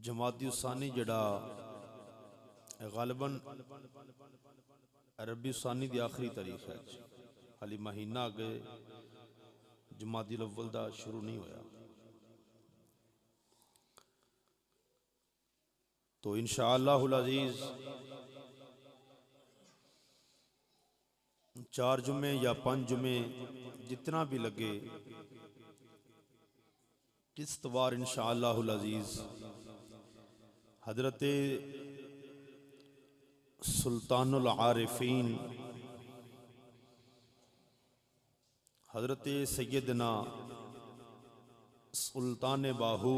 जमाती उसानी जड़ा गालिबन अरबी उसानी की आखिरी तारीख है, हाली महीना अगे जमाती अव्वल का शुरू नहीं होया। तो इंशाअल्लाहुल अज़ीज़ 4 जुमे या 5 जुमे जितना भी लगे, इस तवार इंशाअल्लाहुल अज़ीज़ हज़रत सुल्तानुल आरिफीन हज़रत सैयदना सुल्तान बाहू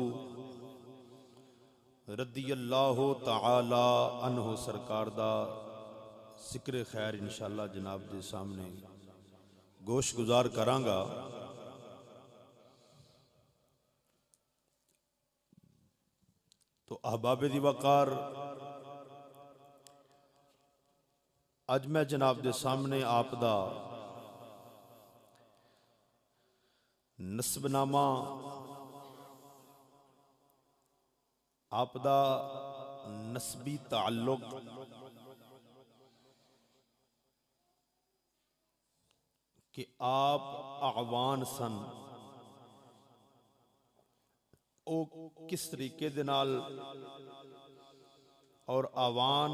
रदियल्लाहु तआला अन्हु सरकार दा जिक्र खैर इंशाअल्लाह जनाब के सामने गोश गुजार करांगा। तो अहबाबे दी वकार अज मैं जनाब के सामने आप दा नस्बनामा, आप दा नस्बी ताल्लुक, कि आप आवान सन, ओ किस तरीके दे नाल और आवान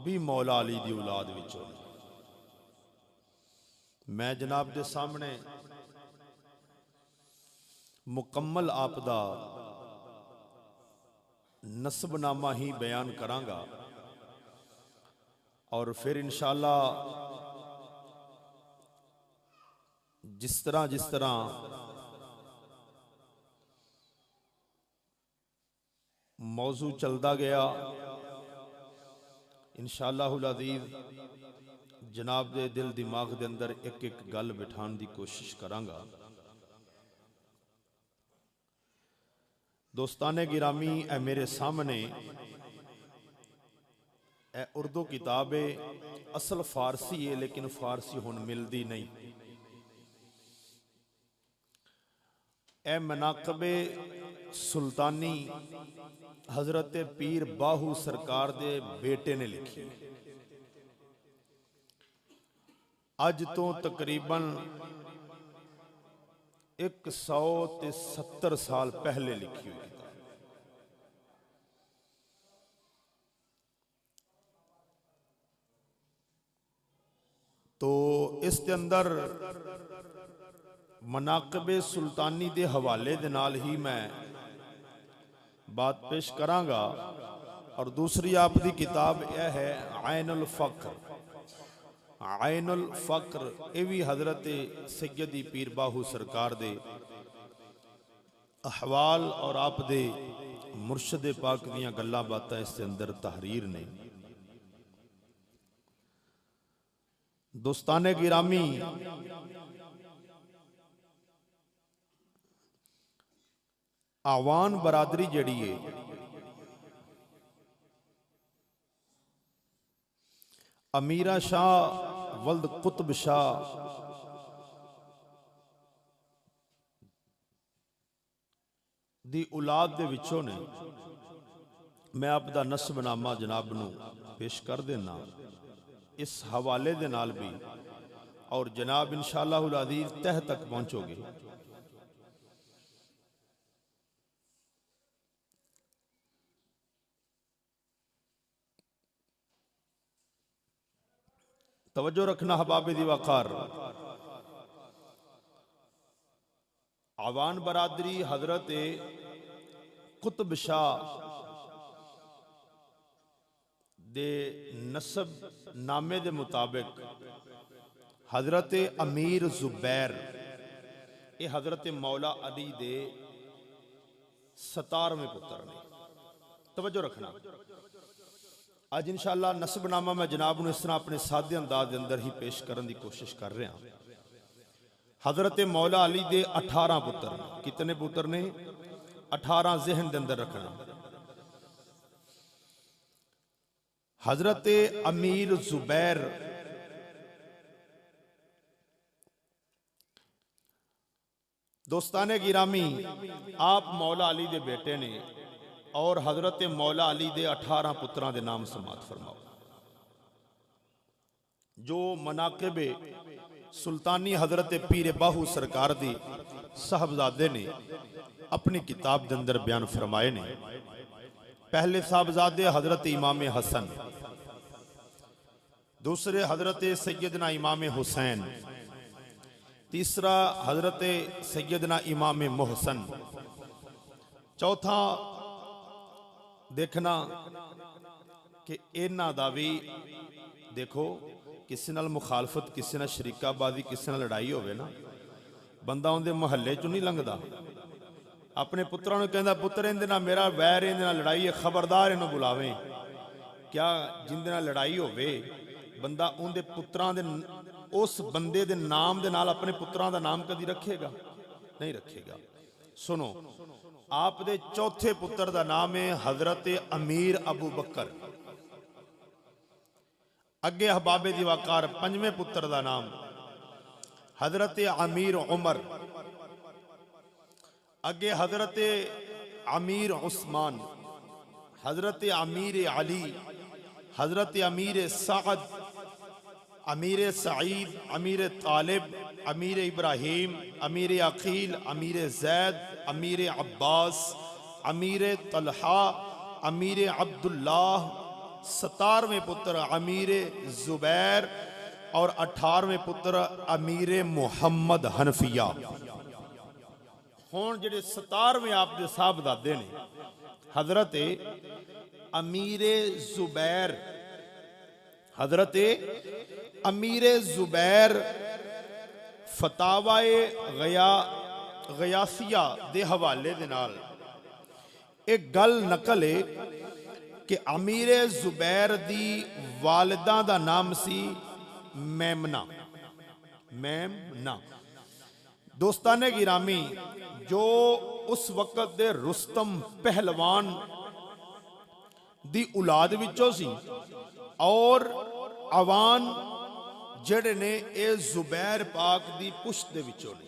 भी मौला अली दी औलाद विचों। मैं जनाब के सामने मुकम्मल आप दा नस्बनामा ही बयान करांगा और फिर इंशाअल्लाह जिस तरह मौजू चलता गया इंशाअल्लाहुल अज़ीज़ जनाब दे दिल दिमाग दे अंदर एक एक गल बिठाने की कोशिश करांगा। दोस्ताने गिरामी, ए मेरे सामने ए उर्दू किताब है, असल फारसी है लेकिन फारसी हुण मिलती नहीं। ए मनाकबे सुल्तानी हजरत पीर बाहू सरकार दे बेटे ने लिखी। अज तो तकरीबन 170 साल पहले लिखी हुई किताब। तो इसके अंदर मनाकबे सुल्तानी के हवाले दे नाल ही मैं बात पेश करांगा। और दूसरी आपकी किताब यह है आइनुल फक्र। आइनुल फक्र ये भी हजरत सैयदी पीर बाहू सरकार दे अहवाल और आप दे मुर्शद पाक दियां गल्लां बातां इसके अंदर तहरीर ने। दोस्ताने गिरामी, आवान बरादरी जड़ी है अमीरा शाह वल्द कुतुब शाह दी औलाद दे विचों ने। मैं आप दा नस्बनामा जनाब नू पेश कर देना इस हवाले दे नाल भी, और जनाब इंशाअल्लाहुल अज़ीज़ तह तक पहुंचोगे। तवज्जो रखना हबाबे दी वकार। आवान बरादरी हजरत कुतुब शाह दे नसब नामे दे मुताबिक हजरत अमीर जुबैर ये हजरत मौला अली दे 17वें पुत्र ने। तवज्जो रखना, अज इंशाअल्लाह नस्बनामा मैं जनाब नूं इस तरह अपने सादे अंदाज के अंदर ही पेश करने की कोशिश कर रहा। हजरत मौला अली दे 18 पुत्र ने। कितने पुत्र ने? 18 जहन के अंदर रखना। हजरत अमीर जुबैर दोस्ताने गिरामी आप मौला अली दे बेटे ने और हजरत मौला अली दे 18 पुत्रां दे नाम समात फरमाओ। जो मनाकिबे सुल्तानी हजरत पीर बाहू सरकार दी साहबजादे ने अपनी किताब के अंदर बयान फरमाए ने। पहले साहबजादे हजरत इमाम हसन, दूसरे हजरत सैयदना इमाम हुसैन, तीसरा हजरत सैयदना इमाम मोहसन, चौथा देखना कि इन्हां दा भी देखो किसी नाल मुखालफत, किसी नाल शरीकाबाजी, किसी नाल लड़ाई होवे ना, बंदा उनके महल्ले चों नहीं लंघदा, अपने पुत्रां नूं कहंदा पुत्र इहदे नाल मेरा वैर, इहदे नाल लड़ाई है, खबरदार इहनूं बुलावें। क्या जिंदे नाल लड़ाई होवे बंदा उनके पुत्रां दे उस बंदे दे नाम दे नाल अपने पुत्रां दा नाम कदी रखेगा? नहीं रखेगा। सुनो, आप दे चौथे पुत्र दा नाम है हजरत अमीर अबू बकर। अगे हबाबे दी वकार पंजवें पुत्र दा नाम हजरत अमीर उमर, अगे हजरत अमीर उस्मान, हजरत अमीर अली, हजरत अमीर साद, अमीर सईद, अमीर तालिब, अमीर इब्राहिम, अमीर अकील, अमीर जैद, अमीर अब्बास, अमीर तलहा, अमीर अब्दुल्लाह, 17वें पुत्र अमीर जुबैर और 18वें पुत्र अमीर मुहम्मद हनफिया। हुण जिहड़े 17वें आप दे साहबजादे ने हजरत अमीर जुबैर, हजरत अमीर जुबैर फतावाए गयासिया दे हवाले दे नाल एक गल नकल है कि अमीर जुबैर दी वालिदा दा नाम सी मैमना। मैमना दोस्ताने गिरामी, जो उस वक्त दे रुस्तम पहलवान दी औलाद विचों सी और अवान जड़े ने ए जुबैर पाक दी पुश्त दे विचों ने।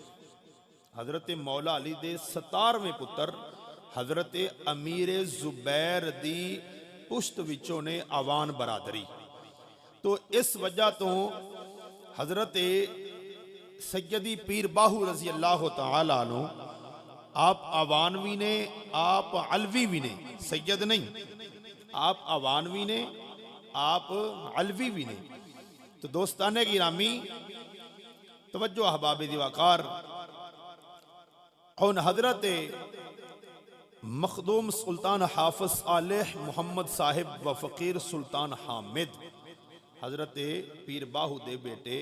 हजरत मौला अली दे 17वें पुत्र हजरत अमीर जुबैर दी पुश्त विचों ने अवान बरादरी। तो इस वजह तो हजरत सैयदी पीर बाहू रजी अल्लाह तआला अन्हु आप अवानवी ने, आप अलवी भी ने, सैयद नहीं, आप अवानवी ने, आप अलवी भी ने। तो दोस्ताने गिरामी तवज्जो अहबाब दिवाकार, और हजरत मखदूम सुल्तान हाफिज आलेह मोहम्मद साहिब व फ़कीर सुल्तान हामिद, हजरत पीर बाहू दे बेटे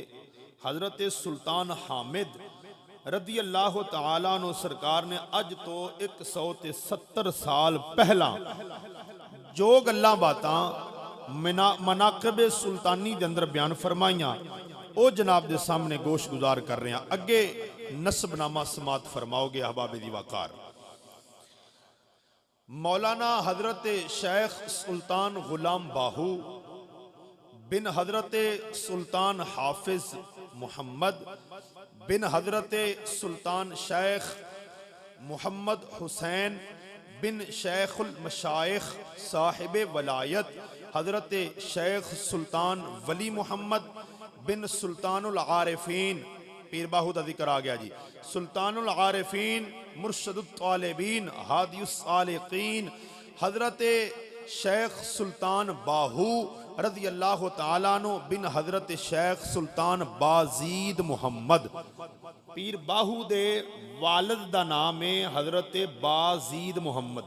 हजरत सुल्तान हामिद रदी अल्लाह तआला अन्हु सरकार ने अज तो 170 साल पहला जो गल्लां बातां मनाकिब सुल्तानी दे अंदर बयान फरमाइयां ओ जनाब दे सामने गोश गुजार कर रहे हैं। अगे नसबनामा समात फरमाओगे अहबाब दी वकार। मौलाना हजरत शेख सुल्तान गुलाम बाहू बिन हजरत सुल्तान हाफिज मोहम्मद बिन हजरत सुल्तान शेख मोहम्मद हुसैन बिन शेखुल मशाइख साहिब वलायत हजरत शेख सुल्तान वली मोहम्मद बिन सुल्तानुल आरिफीन, पीर बाहू का जिक्र आ गया जी, सुल्तानुल आरिफीन मुर्शदुत तालिबीन हादियुस सालिकीन हजरत शेख सुल्तान बाहू रज़ी अल्लाह तआला अन्हु बिन हजरत शेख सुल्तान बाजीद मुहम्मद। पीर बाहू दे वालिद दा नाम है हजरत बाजीद मुहम्मद,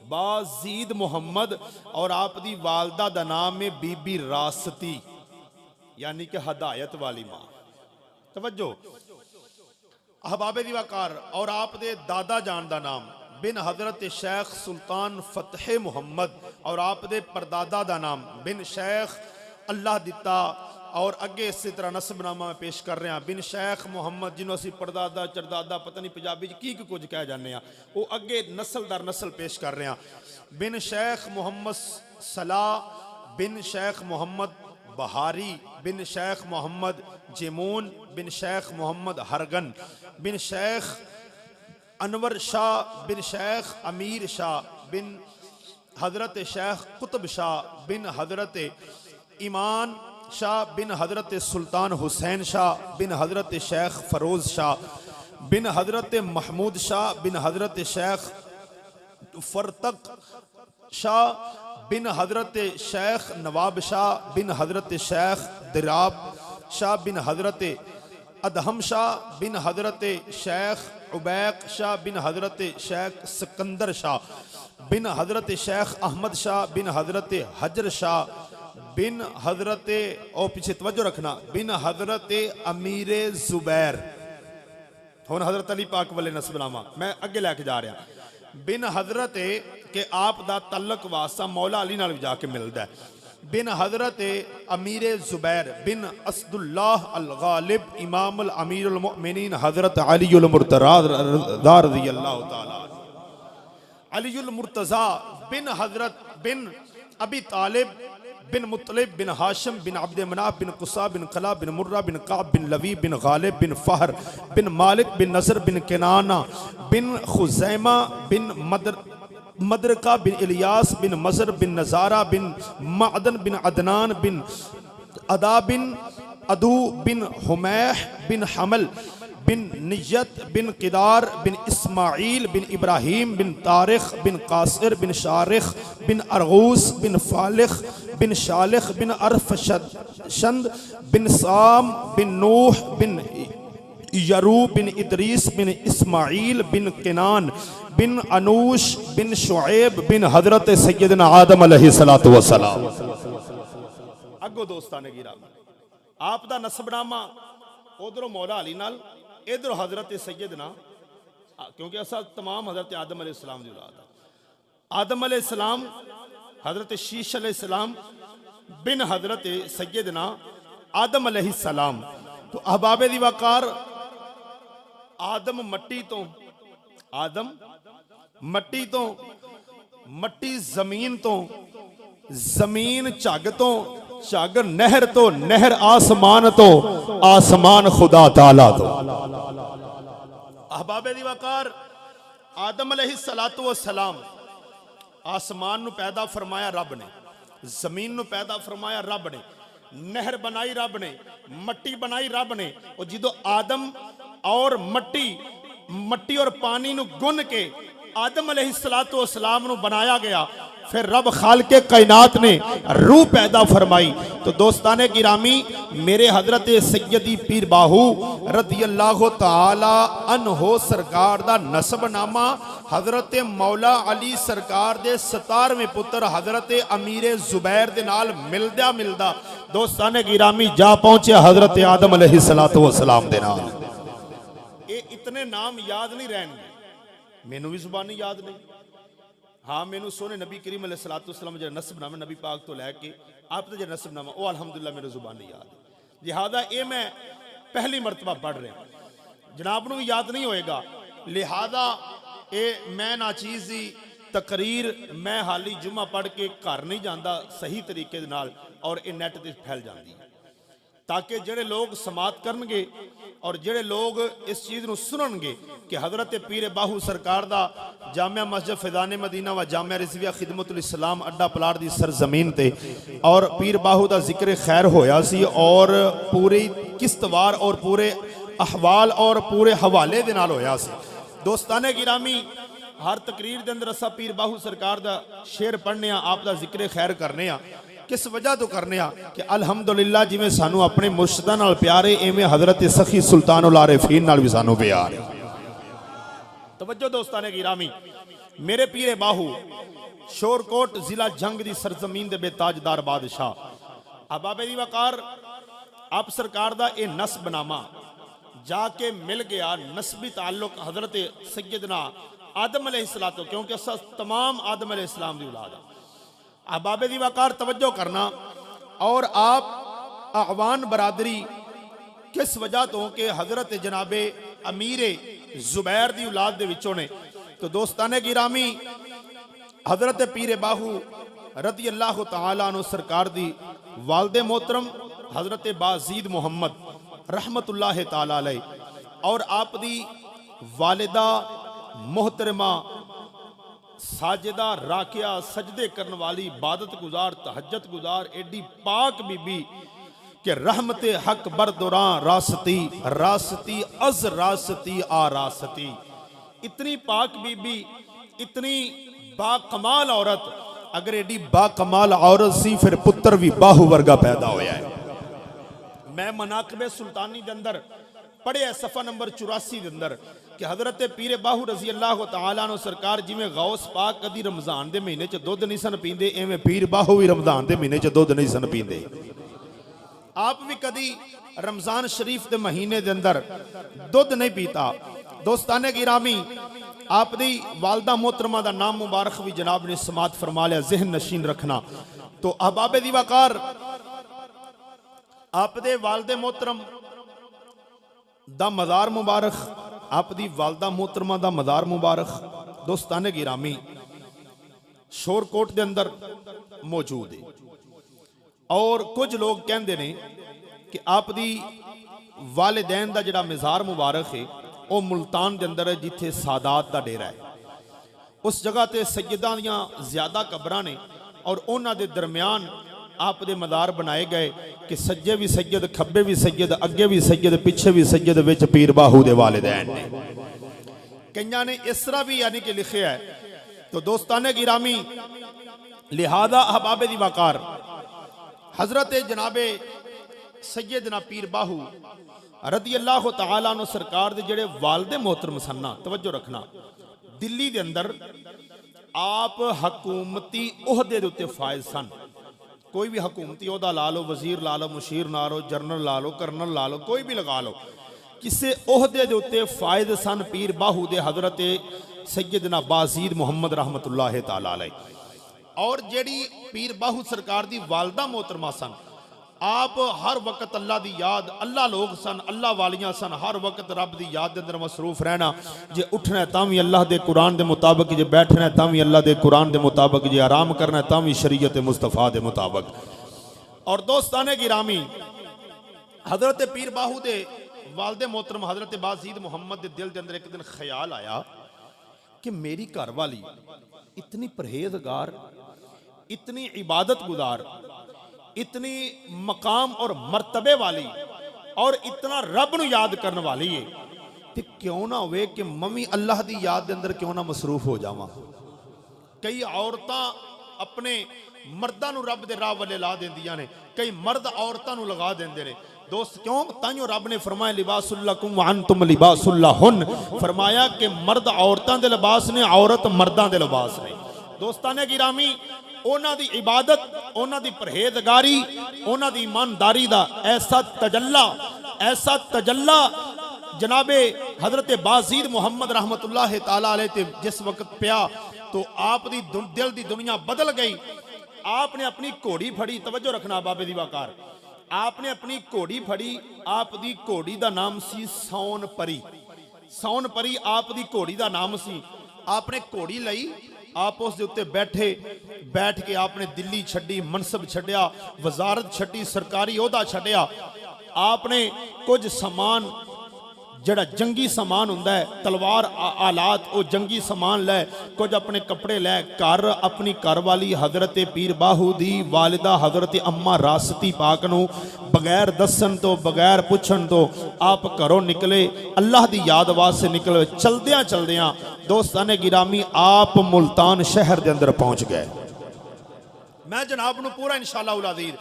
बाजीद मुहम्मद, और आप दी वालदा दा नाम है बीबी रासती, यानी कि हदायत वाली मां। तवज्जो अहबाबे दी वकार। और आप दे दादा जान दा नाम बिन हजरत शेख सुल्तान फतेह मुहम्मद, और आप दे परदादा दा नाम बिन शेख अल्लाह दिता। और अगे इस तरह नसबनामा में पेश कर रहे हैं बिन शेख मुहम्मद, जिन्होंने असी परदादा चरदादा पता नहीं पंजाबी की कुछ कह जाने, वो अगे नस्ल दर नस्ल पेश कर रहे हैं। बिन शेख मुहम्मद सलाह बिन शेख मोहम्मद बहारी बिन शेख मोहम्मद जमून बिन शेख मोहम्मद हरगन बिन शेख अनवर शाह बिन शेख अमीर शाह बिन हजरत शेख कुतुब शाह बिन हजरत ईमान शाह बिन हजरत सुल्तान हुसैन शाह बिन हजरत शेख फरोज शाह बिन हजरत महमूद शाह बिन हजरत शेख फरतक शाह बिन हजरत शेख नवाब शाह बिन हजरत शेख दिराब शाह बिन हजरत अदहम शाह बिन हजरत शेख उबैक शाह बिन हजरत शेख सिकंदर शाह बिन हजरत शेख अहमद शाह बिन हजरत हजर शाह बिन हजरत और पीछे तवज्जो रखना बिन हजरत अमीर जुबैर। हुण हजरत अली पाक वाले नस्बनामा मैं अगे लैके जा रहा। बिन हजरत के आप दा तल्लक वास्ता मौला अली नाल जाके मिलता है। बिन हजरत अमीर जुबैर बिन असदुल्लाह अल गालिब इमाम अल अमीर अल मुमिनीन हजरत अली अल मुर्तज़ा रज़ियल्लाहु ताला अली अल मुर्तज़ा बिन हजरत बिन अबी तालिब बिन मुतलिब बिन हाशिम बिन अब्द मनाफ बिन कुसा बिन कला बिन मुर्रा बिन काब बिन लवी बिन गालिब बिन फहर बिन मालिक बिन नज़र बिन किनाना बिन खुज़ैमा बिन मदरका बिन इलियास बिन मज़र बिन नज़ारा बिन मादन बिन अदनान बिन अदा बिन अदू बिन हुमैह बिन हमल बिन नियत बिन किदार बिन इस्माइल बिन इब्राहीम बिन तारिख बिन कासिर बिन शारिख बिन अरगूस बिन फालिख बिन शालिख बिन अरफशद बिन साम बिन नूह बिन यरू बिन इदरीस बिन इस्माइल बिन किनान बिन अनूश बिन शुएब बिन हजरत सैयदना आदम अलैहिस्सलातु वस्सलाम। अगो दोस्ताने गिरामी आप दा नसबनामा उधरों मौला अली नाल इधर हजरत सैयदना क्योंकि असा तमाम हजरत आदम अलैहिस्सलाम दी औलाद आदम अलैहिस्सलाम हजरत शीश अलैहिस्सलाम बिन हजरत सैयदना आदम अलैहिस्सलाम। तो अहबाबे दी वकार आदम मट्टी तो आदम मट्टी तो मट्टी जमीन तो जमीन झग तो झग नहर तो नहर आसमान तो आसमान खुदा ताला तो। अहबाबे दी वकार आदम अलैहिस्सलातु वस्सलाम आसमान नू पैदा फरमाया रब ने, जमीन नू पैदा फरमाया रब ने, नहर बनाई रब ने, मट्टी बनाई रब ने। और जिदो आदम और मट्टी और पानी नू गुन के आदम अलैहिस्सलातु वस्सलाम नू बनाया गया, फिर रब खालिके कायनात ने रूह पैदा फरमाई। तो दोस्ताने गिरामी मेरे हजरत सैयदी पीर बाहू रज़ियल्लाहु ताला अन्हो सरकार दा नसबनामा हजरत मौला अली सरकार दे 17वें पुत्र हजरत अमीर जुबैर दे नाल मिलदा मिलदा दोस्ताने गिरामी जा पहुंचे हजरत आदम अलैहिस्सलातु वस्सलाम दे नाल। ये इतने नाम याद नहीं रहने, मैनू भी जुबानी याद नहीं। हाँ मैनू सोने नबी करीम अलैहिस्सलाम जो नसबनामा नबी पाक तो लैके आप जो नसबनामा वो अल्हम्दुलिल्लाह मेरे जुबानी याद है। लिहाजा ये मैं पहली मरतबा पढ़ रहा, जनाब नू भी याद नहीं होएगा। लिहाजा ये मैं ना चीज़ दी तकरीर मैं हाली जुम्मा पढ़ के घर नहीं जाता सही तरीके दे नाल और ये नैट ते फैल जाती है, ताकि जेड़े लोग समात करनगे और जेड़े लोग इस चीज़ नू सुननगे कि हजरत पीर बाहू सरकार दा जामिया मस्जिद फैज़ान मदीना व जामिया रिजविया खिदमतुल इस्लाम अड्डा पलाड़ दी सरजमीन ते और पीर बाहू दा जिक्र खैर होया सी और पूरी किस्तवार और पूरे अहवाल और पूरे हवाले दे नाल होया सी। दोस्ताने गिरामी हर तकरीर दे अंदर असा पीर बाहू सरकार दा शेर पढ़ने आप दा जिक्र खैर करने किस वजह तो करने कि अल्हम्दुलिल्लाह जिवें सानू अपने मुर्शिदां नाल प्यार है इवें हजरत सखी सुल्तानुल आरिफीन नाल भी सानू प्यार है। तवज्जो दोस्ताने गिरामी मेरे पीरे बाहू शोरकोट जिला जंग दी सरजमीन दे बेताजदार बादशाह अहबाबे दी वकार आप सरकार दा ये नस्बनामा जाके मिल गया नस्बी ताल्लुक हजरत सैयदना आदम अलैहिस्सलाम, क्योंकि असा तमाम आदम अलैहिस्सलाम दी औलाद है। अहबाबे दी वकार तवज्जो करना और आप अहवान बरादरी किस वजह तो कि हजरत जनाबे अमीर जुबैर दी औलाद दे विचों ने। तो दोस्ताने गिरामी हजरत पीर बाहू रज़ियल्लाहु ताला अन्हु सरकार दी वालदे मोहतरम हजरत बाजीद मोहम्मद रहमतुल्लाह ताला अलैह और आप दी वालिदा मोहतरमा साजिदा राकिया सजदे करने वाली इबादत गुजार तहज्जुद गुजार एडी पाक बीबी कि रहमते हक बरदुरां रासती रासती अज रासती आ रासती। इतनी पाक बीबी, इतनी बाकमाल औरत, अगर एडी बाकमाल औरत सी फिर पुत्र भी बाहू वर्गा पैदा होया है। मैं मनाकबे सुल्तानी के अंदर पढ़िया सफ़ा नंबर 84 के अंदर कि हजरत पीर बाहू रजी अल्लाह तआला अन्हु सरकार जिमें गौस पाक कदी रमजान के महीने च दुध नहीं सन पींदे, एवं पीर बाहू भी रमजान के महीने च दुध नहीं सन पींदे। आप भी कदी रमजान शरीफ के महीने के अंदर दुध नहीं पीता। दोस्ताने गिरामी, आप दी वालदा मोहतरमा का नाम मुबारक भी जनाब ने समात फरमा लिया, जहन नशीन रखना। तो अहबाबे दी वकार आप दे वालदे मोहतरम दा मज़ार मुबारक, आप दी वालदा मोहतरमा दा मज़ार मुबारक दोस्ताने गिरामी शोरकोट के अंदर मौजूद है। और कुछ लोग कहते हैं कि आप दी वालिदैन दा जिहड़ा मज़ार मुबारक है वह मुल्तान के अंदर है, जिथे सादात का डेरा है। उस जगह ते सैयदां दियां ज़्यादा कबरां ने और उन्हां दे दरम्यान आप दे मदार बनाए गए कि सज्जे भी सैयद, खब्बे भी सैयद, अगे भी सैयद, पिछे भी सैयद, विच पीर बाहू दे वालिदैन ने। कईयां ने इस तरह भी यानी कि लिखे है। तो दोस्ताने गिरामी, लिहाजा अहबाबे दी वकार हजरत जनाबे सैयदना पीर बाहू रदी अल्लाह तआला अन्हु सरकार दे जेड़े वालदे मोहतरम सन्ना, तवज्जो रखना, दिल्ली दे अंदर आप हकूमती ओहदे दे उत्ते फायज सन। कोई भी हकूमती ओहदा ला लो, वजीर ला लो, मुशीर ला लो, जनरल ला लो, कर्नल ला लो, कोई भी लगा लो, किसी ओहदे दे उत्ते फायद सन पीर बाहू दे हजरत सैयदना बाजीद मुहम्मद रहमतुल्लाह तआला अलैह। और जेड़ी पीर बाहू सरकार दी वालदा मोहतरमा सन, आप हर वक्त अल्लाह दी याद, अल्लाह लोग सन, अल्लाह वालियां सन, हर वक्त रब दी याद के अंदर मसरूफ रहना। जे उठना है तां भी अल्लाह दे कुरान दे मुताबिक, जे बैठना है तां भी अल्लाह दे कुरान दे मुताबिक, जे आराम करना है तां भी शरीयत मुस्तफ़ा दे मुताबिक। और दोस्ताने गिरामी, हजरत पीर बाहू दे वालदे मोहतरम हजरत बाजीद मुहम्मद दे दिल के अंदर एक दिन ख्याल आया कि मेरी घरवाली इतनी परहेजगार, इतनी इबादत गुजार, इतनी मकाम और मर्तबे वाली और इतना रब नू याद करने वाली है, तो क्यों ना होवे कि मम्मी अल्लाह दी याद के अंदर क्यों ना मसरूफ हो जावां। कई औरतां अपने मर्दां नू रब दे राह वाले ला देंदियां ने, कई मर्द औरतां नू लगा देंदे ने। दोस्त क्यों? ताइयों रब ने फरमाया लिबासुल्लकुम व अंतुम लिबासुल्लहुन, फरमाया कि मर्द औरतां दे लिबास ने, औरत मर्दां दे लिबास ने। दोस्ताने गिरामी, उन्हां दी इबादत, उन्हां दी परहेजगारी, उन्हां दी ईमानदारी दा ऐसा तजल्ला जनाबे हजरत बाजीद मुहम्मद रहमतुल्लाह तआला अलैह ते जिस वक्त पिया तो आप दी दिल दी दुनिया बदल गई। आपने अपनी घोड़ी फड़ी, तवज्जो रखना बाबे दी वकार, आपने अपनी घोड़ी फड़ी, आप दी घोड़ी दा नाम सी सौन परी। सौन परी आप दी घोड़ी दा नाम सी। आपने घोड़ी लई, आप उस दे उत्ते बैठे, बैठ के आपने दिल्ली छड्डी, मनसब छड्डिया, वजारत छड्डी, सरकारी ओहदा छड्डिया। आपने कुछ समान जड़ा जंगी समान हुंदा है, तलवार आलात, वो जंगी समान लै, कुछ अपने कपड़े लै, घर अपनी घरवाली हजरत पीर बाहू दी वालिदा हजरत अम्मा रासती पाक नू बगैर दसन तो, बगैर पुछन तो आप घरों निकले, अल्लाह दी याद वास्ते निकले। चलदियां चलदियां दोस्ताने गिरामी आप मुल्तान शहर के अंदर पहुंच गए। मैं जनाब नू पूरा इंशाअल्लाह उल अज़ीज़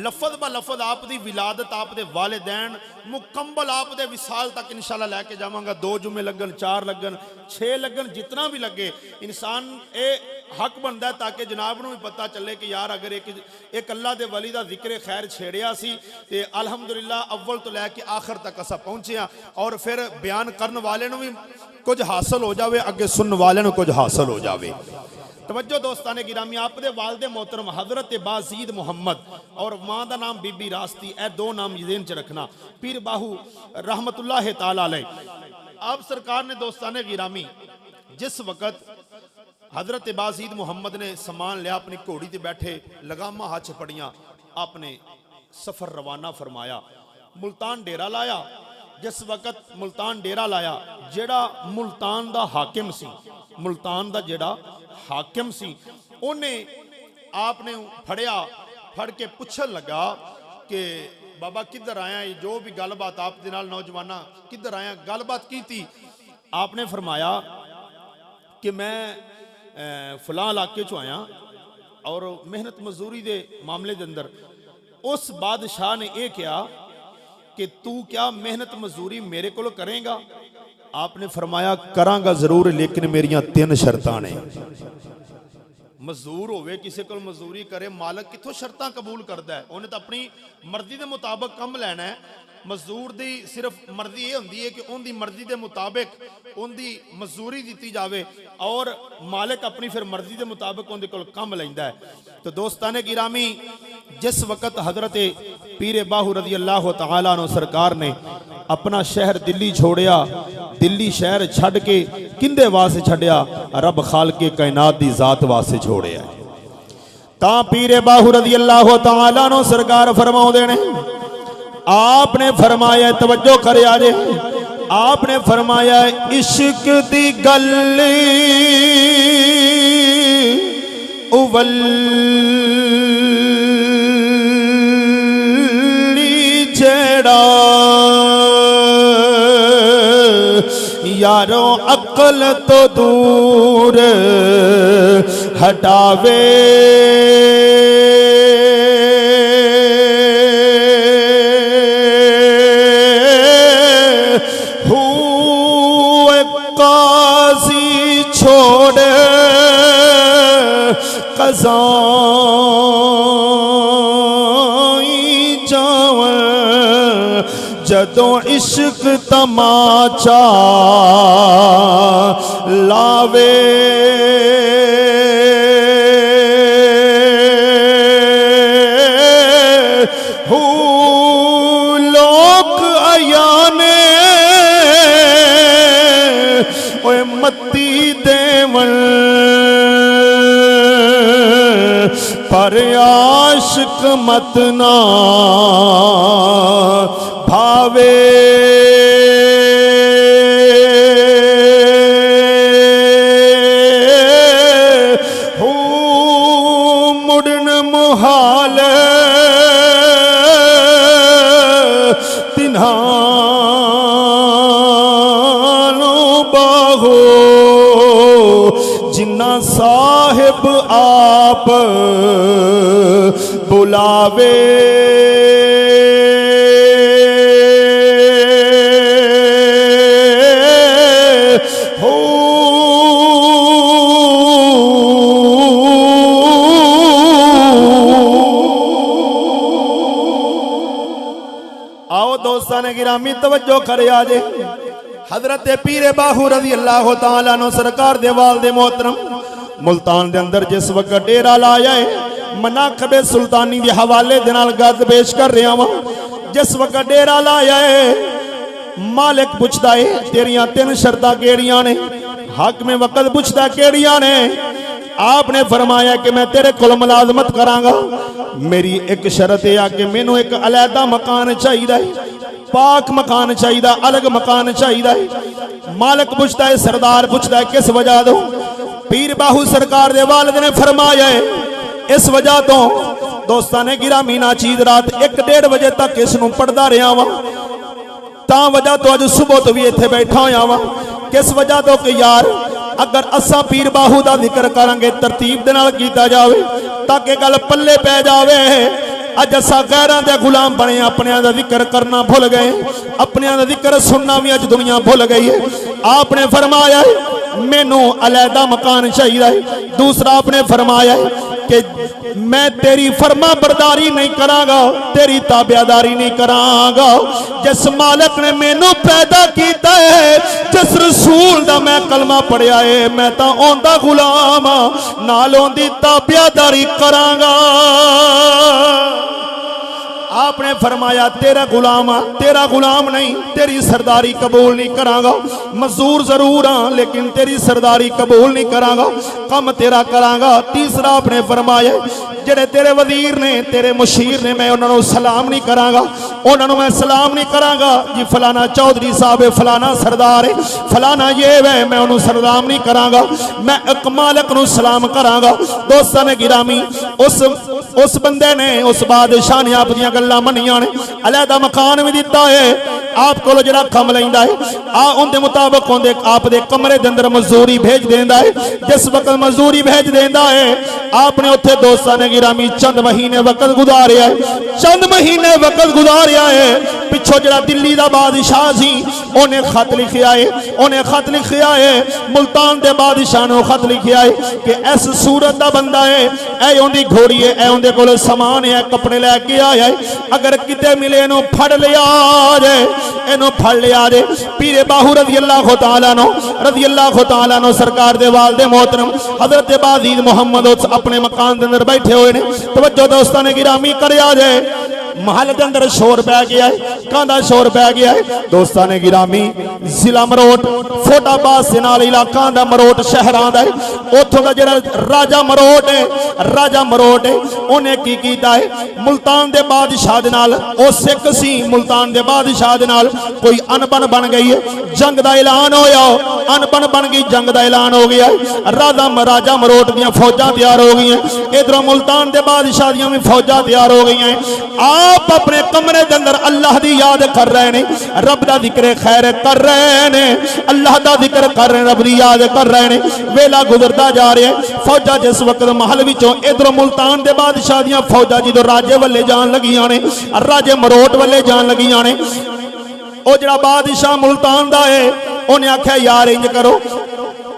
लफज ब लफज आप दी विलादत, आप दे वालिदैन मुकम्मल आप दे विसाल तक इंशाअल्लाह लैके जावांगा। 2 जुमे लगन, 4 लगन, 6 लगन, जितना भी लगे, इंसान ये हक बनता है ताकि जनाब नू भी पता चले कि यार अगर एक अल्लाह दे वली दा जिक्र खैर छेड़िया सी ते अल्हम्दुलिल्लाह अव्वल तो लैके आखिर तक असा पहुंचे हाँ। और फिर बयान करने वाले नू भी कुछ हासिल हो जाए, अगे सुनने वाले नू कुछ हासिल हो जाए। तवज्जो दोस्ताने गिरामी, आप दे वालदे मोहतरम हजरत बाजीद मुहम्मद और मां दा नाम बीबी रास्ती, ए 2 नाम ज़हन च रखना। पीर बाहू रहमतुल्लाह तआला अलैह आप सरकार ने दोस्ताने गिरामी जिस वक़्त हजरत बाजीद मुहम्मद ने समान लिया, अपनी घोड़ी ते बैठे, लगामा हाथ च पड़ियां, आपने सफ़र रवाना फरमाया, मुल्तान डेरा लाया। जिस वक्त मुल्तान डेरा लाया, जेड़ा मुल्तान दा हाकिम सी, मुल्तान दा जेड़ा हाकिम सी, उन्हें आपने फड़िया, फड़ के पुछन लगा कि बाबा किधर आया, जो भी गलबात आप दे नाल नौजवाना किधर आया, गलबात की थी। आपने फरमाया कि मैं फलां इलाके चो आया और मेहनत मजदूरी दे मामले दे अंदर। उस बादशाह ने यह कहा कि तू क्या मेहनत मजदूरी मेरे को करेगा? आपने फरमाया करांगा जरूर, लेकिन मेरियां 3 शर्तां ने। मजदूर होवे, किसी को मजदूरी करे, मालक कितों शर्तां कबूल करता है? उन्हें तो अपनी मर्जी के मुताबिक कम लैना है। मजदूर की सिर्फ मर्जी ये होंदी है कि उनकी मर्जी के मुताबिक उनकी मजदूरी दी जाए और मालिक अपनी फिर मर्जी के मुताबिक उनके कोल कम लैंदा है। तो दोस्ताने गिरामी, जिस वक़्त हजरत पीर बाहू रज़ी अल्लाह तआला अन्हु सरकार ने अपना शहर दिल्ली छोड़िया, दिल्ली शहर छड़ के किंदे वास्ते छड़िया? रब खालके कायनात दी जात वास्ते छोड़िया। तां पीर बाहू रज़ी अल्लाह तआला अन्हु सरकार फरमाउंदे ने, आपने फरमाया, तवज्जो करे आजे, आपने फरमाया इश्क दी गल उवली जेड़ा यारों अक्ल तो दूर हटावे, छोड़ कज़ाई जावन, जदों इश्क तमाचा लावे, लोक अयाने ओए मत्ती देवन, पर आशिक मत ना भावे। मुड़न मुहाल तिन्हा जिन्ना साहिब आप बुलावे, हो आओ दोस्ताने गिरामी तवज्जो करे आजे। हजरत पीर बाहू रज़ी अल्लाह तआला अन्हु सरकार दे वालिद मोहतरम मुल्तान दे अंदर जिस वक्त डेरा लाया है, मनाकबे सुल्तानी के हवाले दे नाल गद पेश कर रहा वा। जिस वक्त डेरा लाया है, मालिक पुछदा है तेरियां 3 शर्तां केड़ियां ने? हाकिम वक्त पुछदा केड़ियां ने? आपने फरमाया कि मैं तेरे कोल मुलाजमत करांगा, मेरी एक शर्त है कि मैनू एक अलहदा मकान चाहिए, पाक मकान चाहिए, अलग मकान चाहिए। मालिक पुछता है, सरदार पुछता है किस वजह तो? पीर बाहू सरकार दे वालिद ने फरमाया है इस वजह तो दोस्ताने गिरामी नाचीज रात 1-1:30 बजे तक इसनू पढ़दा रहा वा, ता वजह तो अज सुबह तो भी इत्थे बैठा होया वा। किस वजह तो कि यार अगर असा पीर बाहू का जिक्र करांगे तरतीब दे नाल कीता जावे ताकि गल पल्ले पै जावे। अज असा गैरां दे गुलाम बने, अपनियां दा जिक्र करना भुल गए, अपनियां दा जिक्र सुनना भी अज दुनिया भुल गई है। आपने फरमाया है मैनू अलहदा मकान चाहिए। दूसरा आपने फरमाया है कि मैं तेरी फरमा बरदारी नहीं करांगा, तेरी ताबियादारी नहीं करांगा। जिस मालिक ने मैनू पैदा किया है, जिस रसूल दा मैं कलमा पढ़िया है, मैं तो ओंदा गुलाम नाल ओंदी ताबियादारी करांगा। आपने फरमाया तेरा गुलाम नहीं, तेरी सरदारी कबूल नहीं करांगा। मजदूर जरूर हाँ लेकिन तेरी सरदारी कबूल नहीं करांगा, कम तेरा करांगा। तीसरा आपने फरमाया जेड़े तेरे वजीर ने, तेरे मुशीर ने, मैं उन्होंने सलाम नहीं करांगा, उन्होंने मैं सलाम नहीं करांगा जी फलाना चौधरी साहब है, फलाना सरदार है, फलाना ये वे, मैं उन्होंने सलाम नहीं करांगा, मैं एक मालिक नूं सलाम करांगा। दोस्तों ने गिरामी उस बंदे ने, उस बादशाह ने आप दी गल्लां मनियां ने, अलहदा मकान भी दिता है, आप को जरा कम लैंदा है, उनके मुताबिक उनके आप दे कमरे के अंदर मजदूरी भेज देंदा है। जिस वक्त मजदूरी भेज देंदा है, आपने उत्थे दोस्तां ने गिरामी चंद महीने वक्त गुजारिया है, चंद महीने वक्त गुजारिया है। पिछो जरा दिल्ली का बादशाह सी, उन्हें खत लिखिया है, उन्हें खत लिखिया है, मुल्तान के बादशाह ने खत लिखिया है कि इस सूरत का बंदा है, ऐ उनकी घोड़ी है, ऐ उनके कोल समान है, कपड़े लैके आया है, अगर किते मिले इनू फड़ लिया जाए, इनू फड़ लिया जाए। पीरे बाहू रज़ी अल्लाह तआला नो सरकार दे वालिद मोहतरम हजरत बाज़ीद मुहम्मद अपने मकान के अंदर बैठे हुए ने। तवज्जो दोस्तों ने गिरामी करया जाए, महल के अंदर शोर पै गया है, कहता शोर पै गया है। दोस्तों ने गिरामी जिला मरोट फोटाबाद से नाल इलाका दा मरोट शहरां दा उथों दा जिहड़ा राजा मरोट है उन्हें की कीता है, मुल्तान दे बादशाह दे नाल, ओ सिख सी, मुल्तान दे बादशाह दे नाल कोई अनबन बन गई है, जंग दा ऐलान होया, अनबन बन गई, जंग दा ऐलान हो गया है। राजा मरोट दियां फौजां तैयार हो गई हैं, इधरों मुल्तान दे बादशाह दियां भी फौजां तैयार हो गई हैं। आप अपने कमरे के अंदर अल्लाह की याद कर रहे हैं, रब का जिक्र खैर कर रहे हैं, अल्लाह का जिक्र कर रहे हैं, रब की याद कर रहे हैं। वेला गुजरता जा रहा है, फौजा जिस वक्त महल विचों इधरों मुल्तान के बादशाह दियां फौजा जो राजे वाले जान लगियां ने, राजे मरोट वाले जान लगियां ने, वो जरा बादशाह मुल्तान का है, उन्हें आख्या यार इंज करो,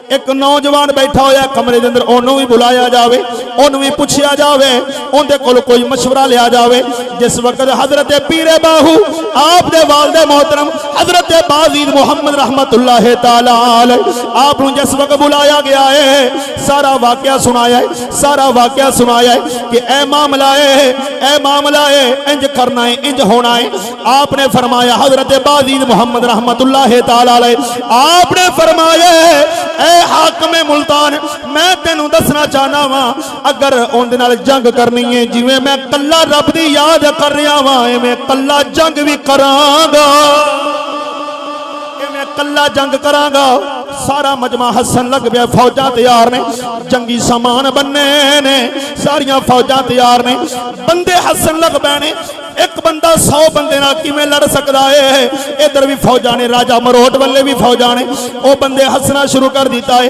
एक नौजवान बैठा होया कमरे के अंदर, उन्होंने भी बुलाया जाए, उन्होंने भी पूछा जाए, उनके कोल कोई मशवरा लिया जाए। जिस वक्त हजरत पीरे बाहू आप दे वालिद मोहतरम हजरत बाज़ीद मुहम्मद रहमतुल्लाह तआला अलैह आप जिस वक्त बुलाया गया है, सारा वाकया सुनाया है, सारा वाकया सुनाया है कि ए मामला है, इंज करना है, इंज होना है। आपने फरमाया, हजरत बाज़ीद मुहम्मद रहमतुल्लाह तआला अलैह आपने फरमाया, ए हाकिम मुल्तान, मैं तेनू दसना चाहना वा, अगर उनदे नाल जंग करनी है, जिवें मैं कल्ला रब दी याद कर रहा वा, मैं कल्ला जंग भी करांगा, मैं कल्ला जंग करांगा। सारा मजमा हसन लग गया, फौजा तैयार ने, जंगी सामान बनने ने, सारिया फौजा तैयार ने, बंदे हसन लग पे ने। एक बंदा 100 बंदे नाल किवें लड़ सकता है? इधर भी फौजा ने, राजा मरोट वाले भी फौजा ने, वो बंदे हसना शुरू कर दिता है।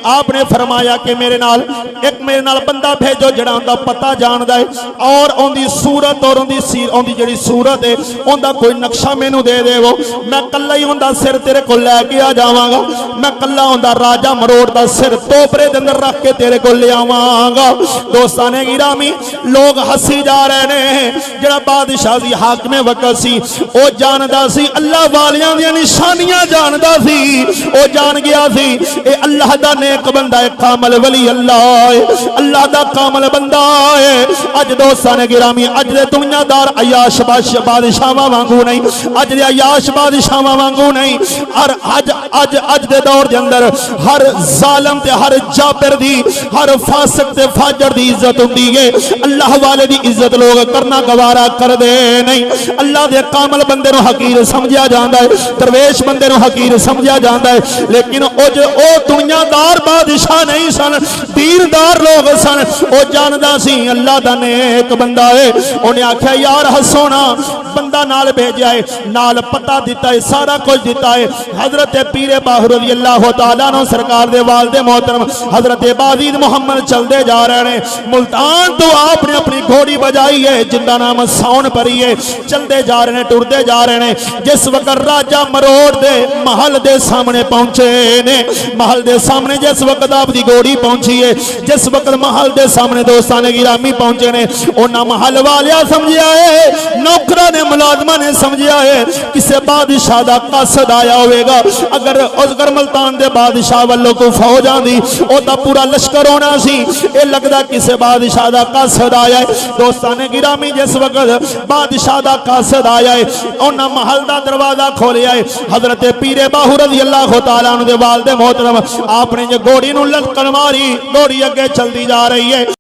आपने फरमाया कि मेरे नाल बंदा भेजो जड़ा उनका पता जानदा है, और उनकी सूरत और उनकी जिहड़ी सूरत है उनका कोई नक्शा मैनू दे देवो, मैं कल्ला ही उनका सिर तेरे को लैके आ जावांगा, मैं कल्ला उनका राजा मरोट का सिर टोपरे के अंदर रख के तेरे को ले आवांगा। दोस्तां ने गिरामी लोग हसी जा रहे ने, जड़ा बादशाह सी, हाकिम वक्त सी, वो जानदा सी, अल्लाह वालियां दी निशानियां जानदा सी, वो जान गया सी ए अल्लाह दा नेक बंदा है, कामल वली अल्लाह है, अल्लाह दा कामल बंदा है। अज दोस्तां ने गिरामी अज दे दुनियादार अयाश बादशाहां वांगू नहीं, अज दे अयाश बादशाहां वांगू नहीं, और अज दे दौर दे अंदर हर जालिम ते हर जाबिर दी, हर फासिक ते फाजर दी इज्जत हुंदी है, अल्लाह वाले दी इज्जत लोग करना गवारा कर दे नहीं। अल्लाह दे कामल बंदे नूं हकीर समझिया जांदा है, दरवेश बंदे नूं हकीर समझिया जांदा है, लेकिन ओ दुनियादार बादशाह नहीं सन, दीनदार लोग सन। ओ जानदा सी अल्लाह दा नेक बंदा है। उन्हें आख्या यार हसोना, बंदा नाल भेजा है, नाल पता दिता है, सारा कुछ दिता है। हजरत पीरे बाहू रज़ी अल्लाह तआला अन्हु सरकार दे वालिद मोहतरम हजरत बाज़ीद मुहम्मद चलते जा रहे हैं। मुल्तान तो आपने अपनी घोड़ी बजाई है, जिंदा नाम सौन परी है, चलते जा रहे हैं, टुरते जा रहे हैं। जिस वक्त राजा मरोड़ दे महल दे सामने पहुंचे ने, महल दे सामने जिस वक्त आपकी घोड़ी पहुंची है, जिस वक्त महल दे सामने दोस्तां ने गिरामी पहुंचे ने, उन्हें महल वालिया समझिया है, नौकरा ने मुलाजमा ने समझिया है किसी बादशाह का कसद आया होगा। अगर मुल्तान दे बादशाह वालों को फौज आंदी, ओदा पूरा लश्कर होना सी, ये लगता किसी बादशाह का कसद आया है। दोस्तां ने गिरामी जिस वक्त बादशाह का कसद आया है, उन्हें महल का दरवाजा खोलिया है। हजरत पीरे बाहू रज़ी अल्लाह तआला अन्हु दे वालिद मोहतरम आपने जो घोड़ी नूं ललकार मारी, घोड़ी अगे चलती जा रही है।